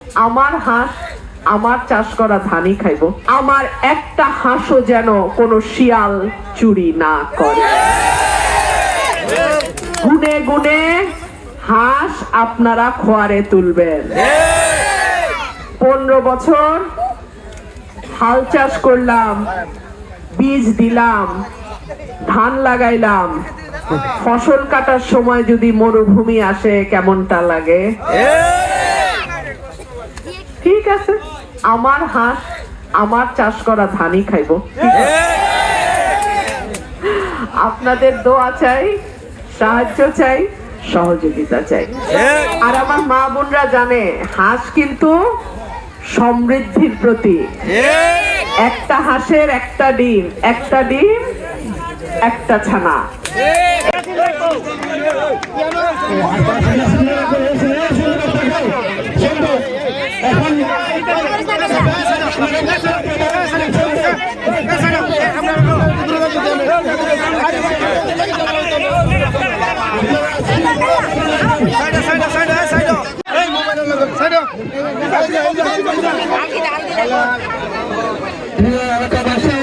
আমার হাঁস আমার চাষ করা ধানই খাইব, আমার একটা হাঁসও যেন কোনো শিয়াল চুরি না করে। গুনে গুনে হাঁস আপনারা খোয়ারে তুলবেন। 15 বছর হাল চাষ করলাম, বীজ দিলাম, ধান লাগাইলাম, ফসল কাটার সময় যদি মরুভূমি আসে কেমনটা লাগে? ঠিক আছে, আমার হাঁস আমার চাষ করা ধানই খাইব। আপনাদের দোয়া চাই, সাহায্য চাই, সহযোগিতা চাই। আর আমার মা বোনরা জানে হাঁস কিন্তু সমৃদ্ধির প্রতীক। একটা হাঁসের একটা ডিম, একটা ডিম একটা ছানা। এলাকাবাসী